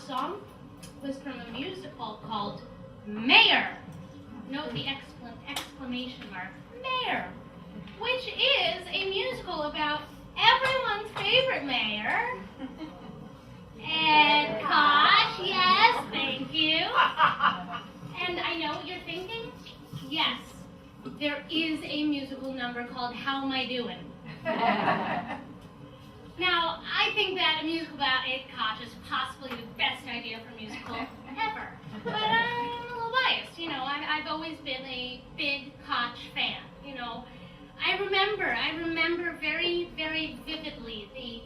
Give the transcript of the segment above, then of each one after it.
song was from a musical called Mayor. Note the exclamation mark. Mayor, which is a musical about everyone's favorite mayor. And Kosh, yes, thank you. And I know what you're thinking. Yes, there is a musical number called How Am I Doing? Now, I think that a musical about Ed Koch is possibly the best idea for a musical ever. But I'm a little biased, you know. I've always been a big Koch fan, you know. I remember very, very vividly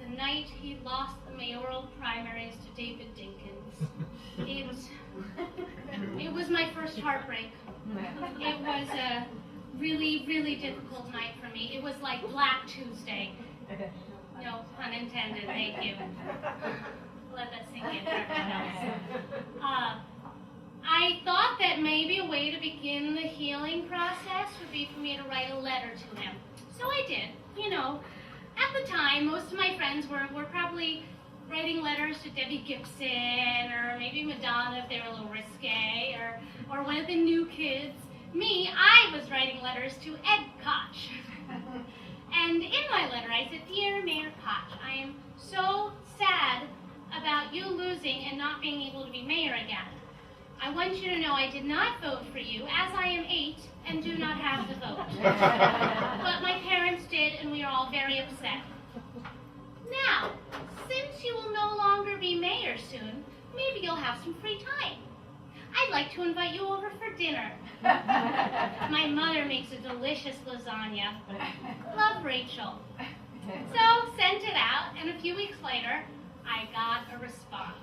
the night he lost the mayoral primaries to David Dinkins. It was my first heartbreak. It was a really, really difficult night for me. It was like Black Tuesday. No pun intended, thank you. Let that sink in for everyone else. I thought that maybe a way to begin the healing process would be for me to write a letter to him. So I did. You know, at the time, most of my friends were probably writing letters to Debbie Gibson, or maybe Madonna if they were a little risque, or one of the new kids. Me, I was writing letters to Ed Koch. And in my letter I said, "Dear Mayor Koch, I am so sad about you losing and not being able to be mayor again. I want you to know I did not vote for you, as I am 8 and do not have the vote. But my parents did, and we are all very upset. Now, since you will no longer be mayor soon, maybe you'll have some free time. I'd like to invite you over for dinner. My mother makes a delicious lasagna. Love, Rachel." So, sent it out, and a few weeks later, I got a response.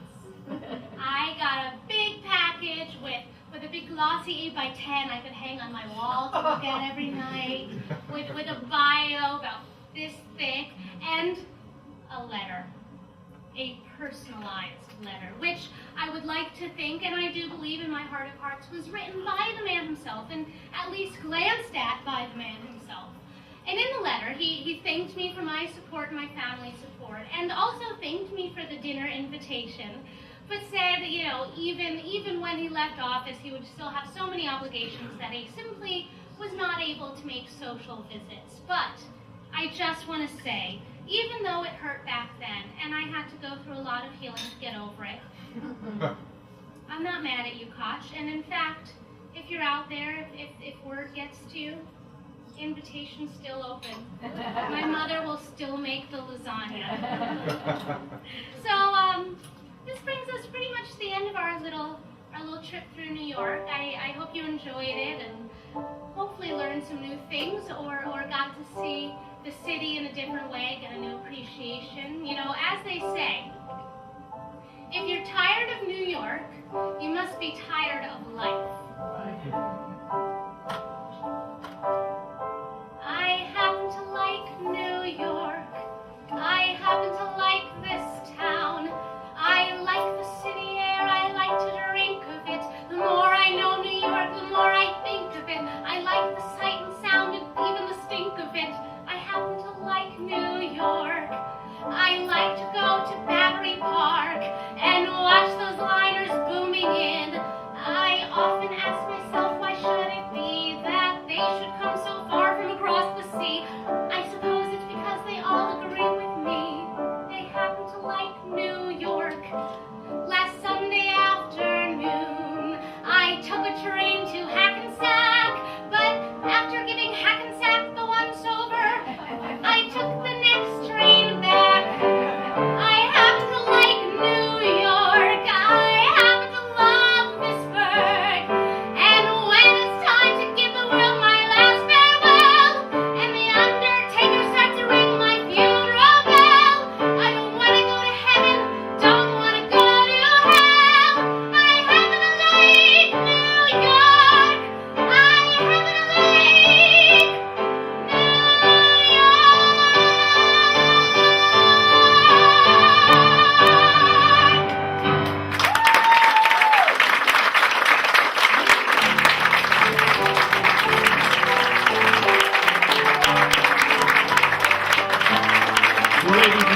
I got a big package with a big glossy 8x10 I could hang on my wall to look at every night, with a bio about this thick, and a letter. A personalized letter, which I would like to think, and I do believe in my heart of hearts, was written by the man himself, and at least glanced at by the man himself. And in the letter, he thanked me for my support and my family's support, and also thanked me for the dinner invitation, but said, you know, even when he left office, he would still have so many obligations that he simply was not able to make social visits. But I just want to say, even though it hurt back then, and I had to go through a lot of healing to get over it, I'm not mad at you, Koch. And in fact, if you're out there, if word gets to you, invitation's still open. My mother will still make the lasagna. So, this brings us pretty much to the end of our little trip through New York. I hope you enjoyed it and hopefully learned some new things, or got to see the city in a different way, get a new appreciation. You know, as they say, if you're tired of New York, you must be tired of life. I happen to like New York. I happen to like this town. I like the city air. I like to drink of it. The more I know New York, the more I think of it. I like the sight and sound and even the stink of it. I happen to like New York. I like to go to Battery Park and watch those liners booming in. I often ask myself, why should it be that they should come so far from across the sea? I suppose it's because they all agree with me. They happen to like New York. Last Sunday afternoon, I took a train to Hackensack, but after giving Hackensack the once over, I took the next train back. I happen to like New York. I happen to love Pittsburgh. And when it's time to give the world my last farewell, and the undertaker starts to ring my funeral bell, I don't want to go to heaven, don't want to go to hell. I happen to like New York. I happen to like New York. Ladies